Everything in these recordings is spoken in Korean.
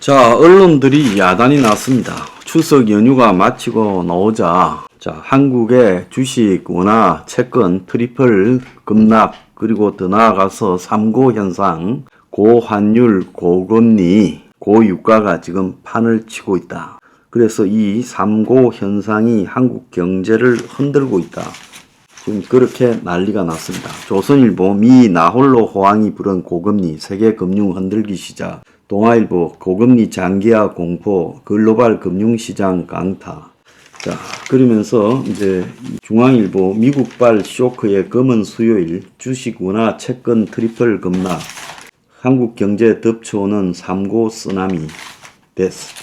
자, 언론들이 야단이 났습니다. 추석 연휴가 마치고 나오자 한국의 주식, 원화, 채권, 트리플 급락, 그리고 더 나아가서 3고 현상, 고환율, 고금리, 고유가가 지금 판을 치고 있다. 그래서 이 3고 현상이 한국 경제를 흔들고 있다. 지금 그렇게 난리가 났습니다. 조선일보 미 나홀로 호황이 부른 고금리, 세계 금융 흔들기 시작. 동아일보 고금리 장기화 공포, 글로벌 금융시장 강타. 자, 그러면서 이제 중앙일보 미국발 쇼크의 검은 수요일, 주식, 원화, 채권 트리플 급락, 한국 경제 덮쳐오는 3고 쓰나미,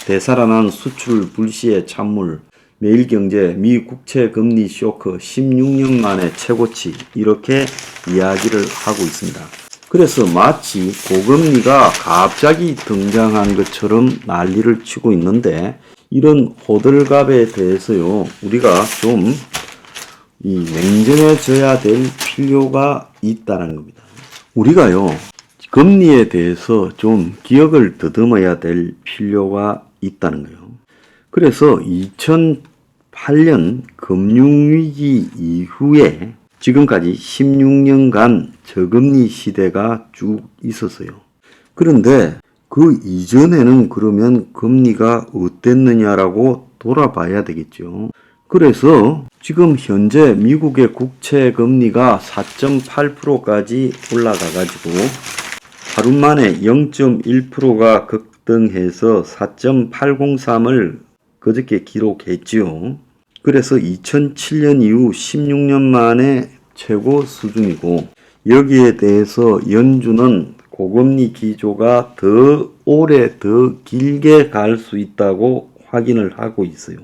되살아난 수출 불시의 찬물, 매일경제 미 국채 금리 쇼크 16년 만에 최고치, 이렇게 이야기를 하고 있습니다. 그래서 마치 고금리가 갑자기 등장한 것처럼 난리를 치고 있는데, 이런 호들갑에 대해서요, 우리가 좀 냉정해져야 될 필요가 있다는 겁니다. 우리가요, 금리에 대해서 좀 기억을 더듬어야 될 필요가 있다는 거예요. 그래서 2008년 금융위기 이후에 지금까지 16년간 저금리 시대가 쭉 있었어요. 그런데 그 이전에는 그러면 금리가 어땠느냐라고 돌아봐야 되겠죠. 그래서 지금 현재 미국의 국채 금리가 4.8%까지 올라가가지고 하루 만에 0.1%가 급등해서 4.803을 그저께 기록했지요. 그래서 2007년 이후 16년 만에 최고 수준이고, 여기에 대해서 연준은 고금리 기조가 더 오래 더 길게 갈 수 있다고 확인을 하고 있어요.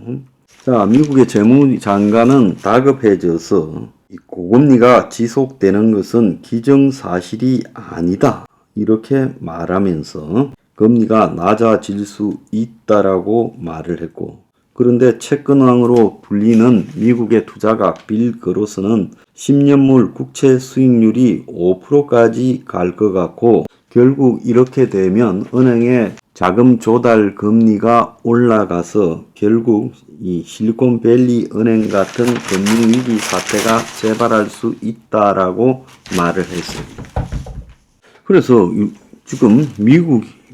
자, 미국의 재무장관은 다급해져서 고금리가 지속되는 것은 기정사실이 아니다, 이렇게 말하면서 금리가 낮아질 수 있다라고 말을 했고, 그런데 채권왕으로 불리는 미국의 투자가 빌 그로스는 10년물 국채 수익률이 5%까지 갈 것 같고, 결국 이렇게 되면 은행의 자금 조달 금리가 올라가서 결국 이 실리콘밸리 은행 같은 금융위기 사태가 재발할 수 있다라고 말을 했어요. 그래서 지금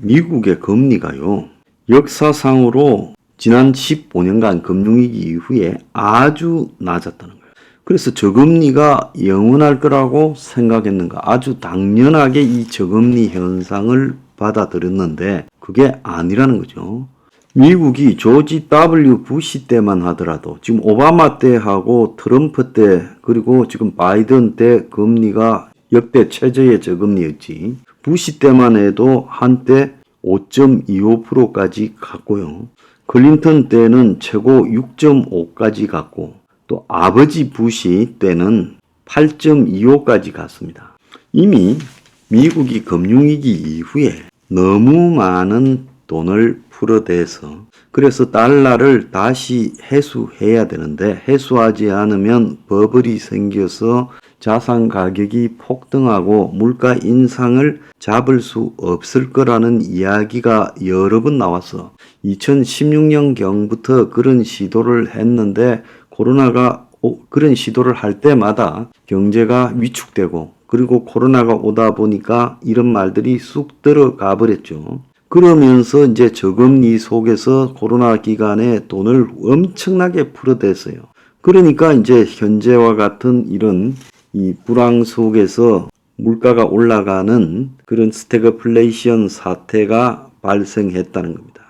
미국의 금리가요, 역사상으로 지난 15년간 금융위기 이후에 아주 낮았다는 거예요. 그래서 저금리가 영원할 거라고 생각했는가? 아주 당연하게 이 저금리 현상을 받아들였는데 그게 아니라는 거죠. 미국이 조지 W 부시 때만 하더라도 지금 오바마 때하고 트럼프 때, 그리고 지금 바이든 때 금리가 역대 최저의 저금리였지. 부시 때만 해도 한때 5.25%까지 갔고요. 클린턴 때는 최고 6.5까지 갔고, 또 아버지 부시 때는 8.25까지 갔습니다. 이미 미국이 금융위기 이후에 너무 많은 돈을 풀어대서, 그래서 달러를 다시 회수해야 되는데 회수하지 않으면 버블이 생겨서 자산 가격이 폭등하고 물가 인상을 잡을 수 없을 거라는 이야기가 여러 번 나와서 2016년경부터 그런 시도를 했는데, 코로나가 그런 시도를 할 때마다 경제가 위축되고, 그리고 코로나가 오다 보니까 이런 말들이 쑥 들어가 버렸죠. 그러면서 이제 저금리 속에서 코로나 기간에 돈을 엄청나게 풀어댔어요. 그러니까 이제 현재와 같은 이런 이 불황 속에서 물가가 올라가는 그런 스태그플레이션 사태가 발생했다는 겁니다.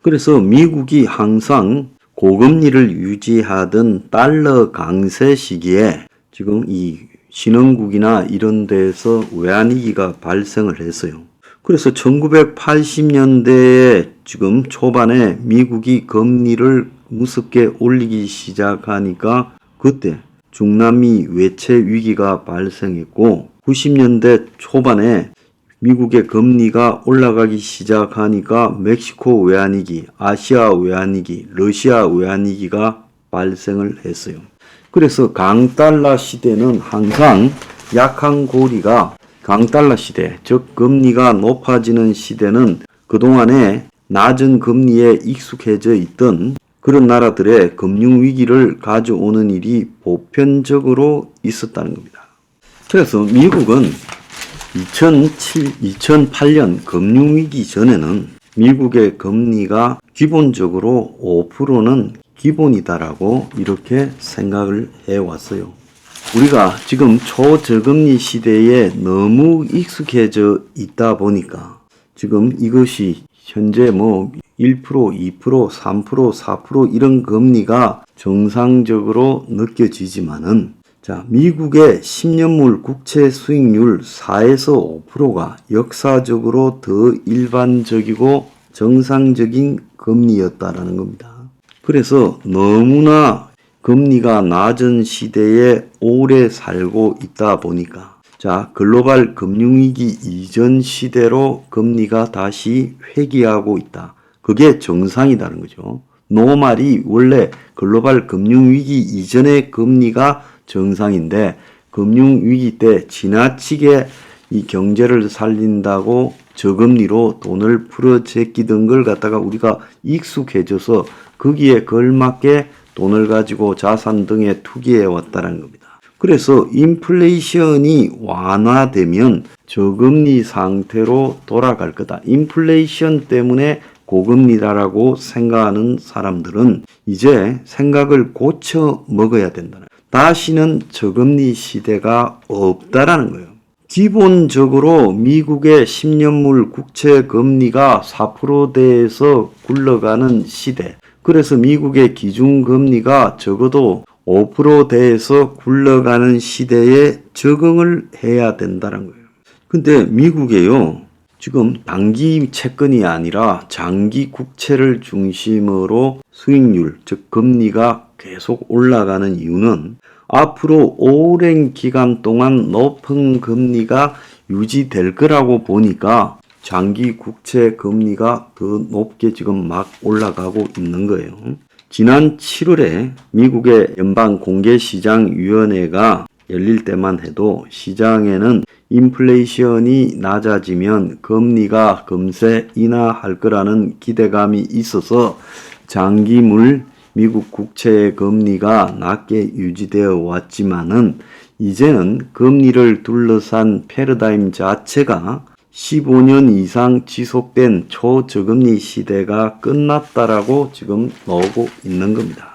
그래서 미국이 항상 고금리를 유지하던 달러 강세 시기에 지금 이 신흥국이나 이런 데에서 외환위기가 발생을 했어요. 그래서 1980년대에 지금 초반에 미국이 금리를 무섭게 올리기 시작하니까 그때 중남미 외채 위기가 발생했고, 90년대 초반에 미국의 금리가 올라가기 시작하니까 멕시코 외환위기, 아시아 외환위기, 러시아 외환위기가 발생을 했어요. 그래서 강달러 시대는 항상 약한 고리가, 강달러 시대, 즉 금리가 높아지는 시대는 그동안에 낮은 금리에 익숙해져 있던 그런 나라들의 금융위기를 가져오는 일이 보편적으로 있었다는 겁니다. 그래서 미국은 2008년 금융위기 전에는 미국의 금리가 기본적으로 5%는 기본이다라고 이렇게 생각을 해왔어요. 우리가 지금 초저금리 시대에 너무 익숙해져 있다 보니까 지금 이것이 현재 1%, 2%, 3%, 4% 이런 금리가 정상적으로 느껴지지만은 미국의 10년물 국채 수익률 4에서 5%가 역사적으로 더 일반적이고 정상적인 금리였다라는 겁니다. 그래서 너무나 금리가 낮은 시대에 오래 살고 있다 보니까 글로벌 금융위기 이전 시대로 금리가 다시 회귀하고 있다. 그게 정상이라는 거죠. 노말이 원래 글로벌 금융위기 이전의 금리가 정상인데 금융위기 때 지나치게 이 경제를 살린다고 저금리로 돈을 풀어 제끼던 걸 갖다가 우리가 익숙해져서 거기에 걸맞게 돈을 가지고 자산 등에 투기해 왔다는 겁니다. 그래서 인플레이션이 완화되면 저금리 상태로 돌아갈 거다. 인플레이션 때문에 고금리다라고 생각하는 사람들은 이제 생각을 고쳐 먹어야 된다는 거예요. 다시는 저금리 시대가 없다라는 거예요. 기본적으로 미국의 10년물 국채 금리가 4%대에서 굴러가는 시대. 그래서 미국의 기준금리가 적어도 5%대에서 굴러가는 시대에 적응을 해야 된다는 거예요. 근데 미국에요, 지금 단기 채권이 아니라 장기 국채를 중심으로 수익률, 즉 금리가 계속 올라가는 이유는 앞으로 오랜 기간 동안 높은 금리가 유지될 거라고 보니까 장기 국채 금리가 더 높게 지금 막 올라가고 있는 거예요. 지난 7월에 미국의 연방공개시장위원회가 열릴 때만 해도 시장에는 인플레이션이 낮아지면 금리가 금세 인하할 거라는 기대감이 있어서 장기물 미국 국채의 금리가 낮게 유지되어 왔지만은 이제는 금리를 둘러싼 패러다임 자체가 15년 이상 지속된 초저금리 시대가 끝났다라고 지금 나오고 있는 겁니다.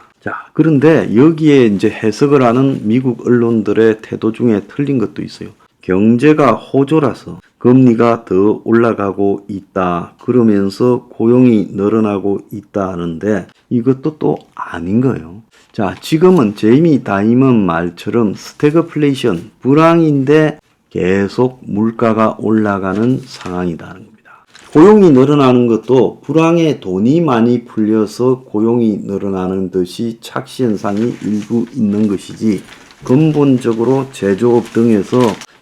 그런데 여기에 이제 해석을 하는 미국 언론들의 태도 중에 틀린 것도 있어요. 경제가 호조라서 금리가 더 올라가고 있다. 그러면서 고용이 늘어나고 있다 하는데 이것도 또 아닌 거예요. 지금은 제이미 다이먼 말처럼 스태그플레이션, 불황인데 계속 물가가 올라가는 상황이라는 겁니다. 고용이 늘어나는 것도 불황에 돈이 많이 풀려서 고용이 늘어나는 듯이 착시현상이 일부 있는 것이지 근본적으로 제조업 등에서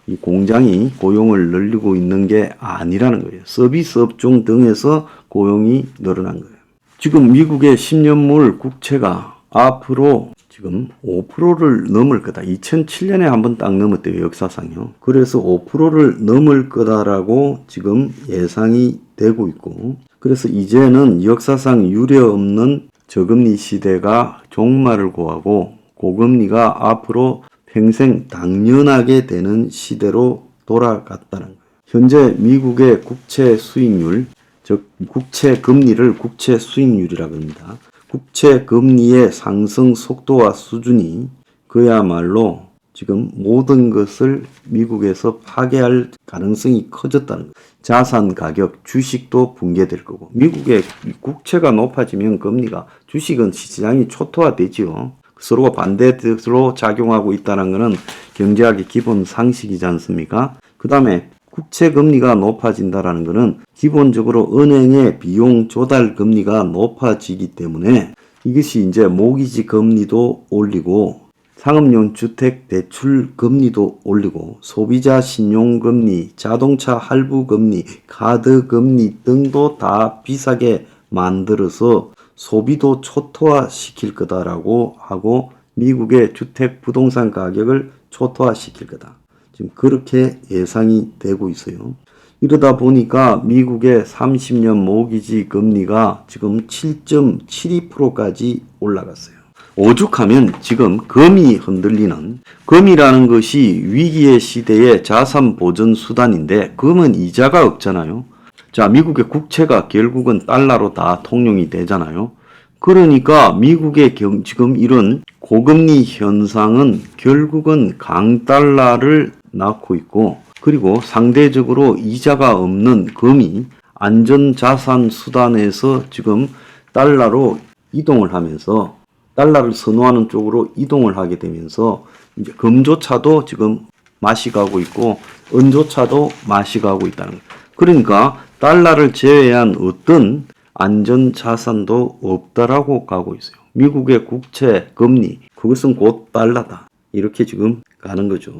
이 공장이 고용을 늘리고 있는 게 아니라는 거예요. 서비스 업종 등에서 고용이 늘어난 거예요. 지금 미국의 10년물 국채가 앞으로 지금 5%를 넘을 거다. 2007년에 한번 딱 넘었대요. 역사상요. 그래서 5%를 넘을 거다라고 지금 예상이 되고 있고, 그래서 이제는 역사상 유례 없는 저금리 시대가 종말을 고하고 고금리가 앞으로 평생 당연하게 되는 시대로 돌아갔다는 거예요. 현재 미국의 국채 수익률, 즉 국채 금리를 국채 수익률이라고 합니다. 국채 금리의 상승 속도와 수준이 그야말로 지금 모든 것을 미국에서 파괴할 가능성이 커졌다는 거예요. 자산 가격, 주식도 붕괴될 거고, 미국의 국채가 높아지면 금리가, 주식은 시장이 초토화되지요. 서로가 반대로 작용하고 있다는 것은 경제학의 기본 상식이지 않습니까? 그 다음에 국채 금리가 높아진다는 것은 기본적으로 은행의 비용 조달 금리가 높아지기 때문에 이것이 이제 모기지 금리도 올리고 상업용 주택 대출 금리도 올리고 소비자 신용 금리, 자동차 할부 금리, 카드 금리 등도 다 비싸게 만들어서 소비도 초토화시킬 거다라고 하고 미국의 주택 부동산 가격을 초토화시킬 거다. 지금 그렇게 예상이 되고 있어요. 이러다 보니까 미국의 30년 모기지 금리가 지금 7.72%까지 올라갔어요. 오죽하면 지금 금이 흔들리는, 금이라는 것이 위기의 시대의 자산 보전 수단인데 금은 이자가 없잖아요. 자, 미국의 국채가 결국은 달러로 다 통용이 되잖아요. 그러니까 미국의 지금 이런 고금리 현상은 결국은 강달러를 낳고 있고, 그리고 상대적으로 이자가 없는 금이 안전자산 수단에서 지금 달러로 이동을 하면서, 달러를 선호하는 쪽으로 이동을 하게 되면서 이제 금조차도 지금 맛이 가고 있고 은조차도 맛이 가고 있다는 거예요. 그러니까 달러를 제외한 어떤 안전자산도 없다라고 가고 있어요. 미국의 국채 금리, 그것은 곧 달러다, 이렇게 지금 가는 거죠.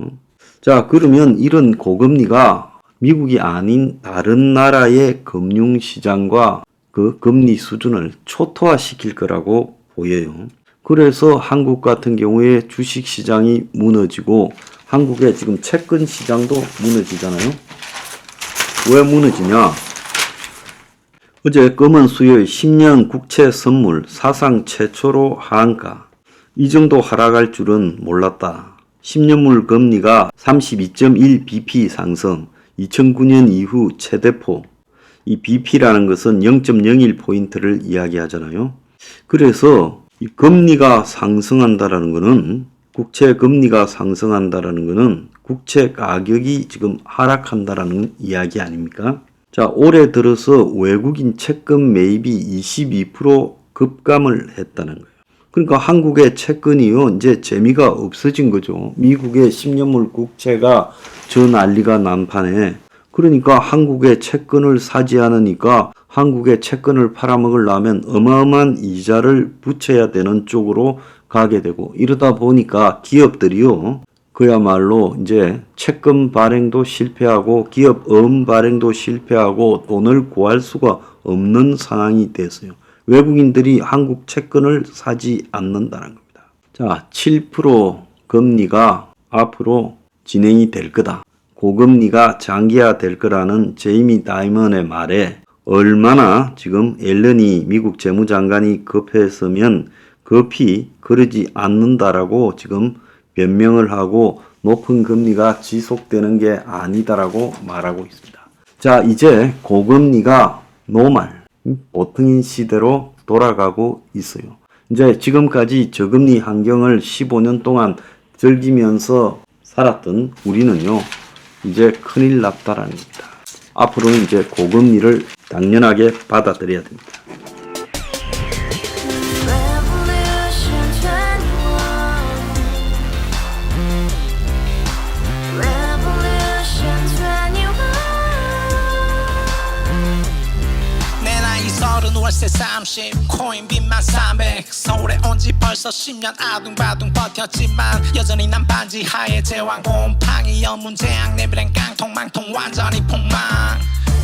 자, 그러면 이런 고금리가 미국이 아닌 다른 나라의 금융시장과 그 금리 수준을 초토화시킬 거라고 보여요. 그래서 한국 같은 경우에 주식시장이 무너지고 한국의 지금 채권 시장도 무너지잖아요. 왜 무너지냐? 어제 금은 수요일 10년 국채 선물 사상 최초로 하한가. 이 정도 하락할 줄은 몰랐다. 10년물 금리가 32.1bp 상승, 2009년 이후 최대포. 이 bp라는 것은 0.01포인트를 이야기하잖아요. 그래서 이 금리가 상승한다라는 것은, 국채 금리가 상승한다라는 것은 국채 가격이 지금 하락한다라는 이야기 아닙니까? 자, 올해 들어서 외국인 채권 매입이 22% 급감을 했다는 거예요. 그러니까 한국의 채권이요, 이제 재미가 없어진 거죠. 미국의 10년물 국채가 저 난리가 난 판에. 그러니까 한국의 채권을 사지 않으니까 한국의 채권을 팔아먹으려면 어마어마한 이자를 붙여야 되는 쪽으로 가게 되고, 이러다 보니까 기업들이요, 그야말로 이제 채권 발행도 실패하고 기업음 발행도 실패하고 돈을 구할 수가 없는 상황이 됐어요. 외국인들이 한국 채권을 사지 않는다는 겁니다. 자, 7% 금리가 앞으로 진행이 될 거다. 고금리가 장기화될 거라는 제이미 다이먼의 말에 얼마나 지금 옐런이 미국 재무장관이 급했으면 급히 그러지 않는다라고 지금 변명을 하고 높은 금리가 지속되는 게 아니다라고 말하고 있습니다. 자, 이제 고금리가 노말, 보통인 시대로 돌아가고 있어요. 이제 지금까지 저금리 환경을 15년 동안 즐기면서 살았던 우리는요, 이제 큰일 났다라는 겁니다. 앞으로는 이제 고금리를 당연하게 받아들여야 됩니다. 월세 30 코인빚만 300 서울에 온 지 벌써 10년 아둥바둥 버텼지만 여전히 난 반지 하에 제왕 곰팡이 연문제약 내비랑 깡통망통 완전히 폭망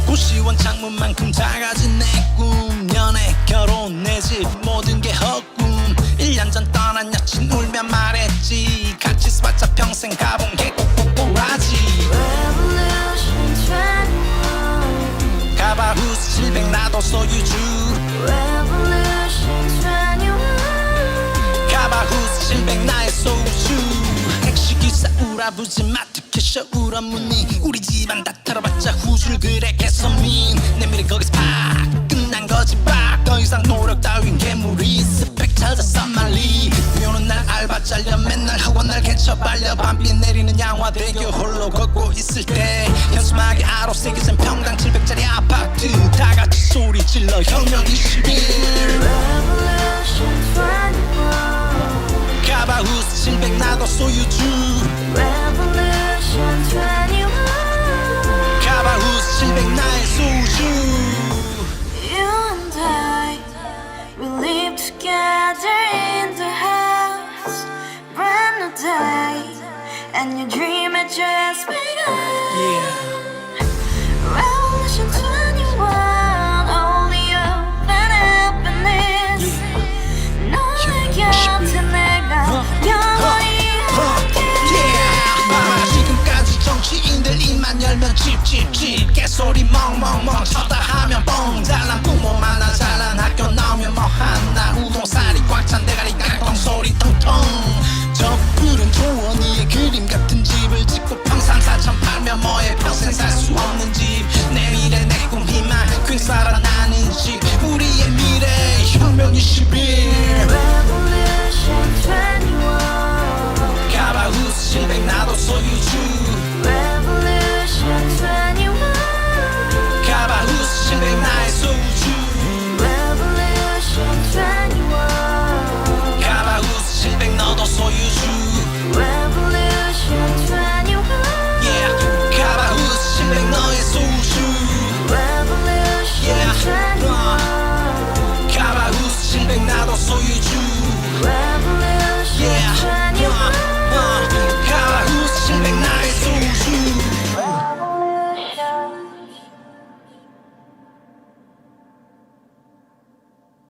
90원 창문만큼 작아진 내 꿈 연애 결혼 내 집 모든 게 헛꿈 1년 전 떠난 여친 울며 말했지 같이 써봤자 평생 가본 게 꼭꼭꼭라지 가바후스 700 나도 소유주 가바후스 700 나의 소유주 택시기사 우라부지 마트캐셔 울어문이 우리 집안 다 털어봤자 후줄 그래 개선민 내 미래 거기서 팍 끝난 거지 팍 더 이상 노력 따윈 괴물이 스펙 찾아 쌈말리 비오는 날 알바 잘려 맨날 학원 날 개쳐 발려 밤비 내리는 양화대교 홀로 걷고 있을 때 현수막에 아로 새겨진 평당 700짜리 아파트 다같이 소리 질러 혁명 21 가바후스 700 나도 소유주 가바후스 700 나의 소유주 Together in the house, brand new day, and your dream had just begun. Revolution 21, only hope and happiness. 너의 곁에 내가 영원히 함께. 지금까지 정치인들 입만 열면 찝찝찝 계속 소리 멍멍멍 쳐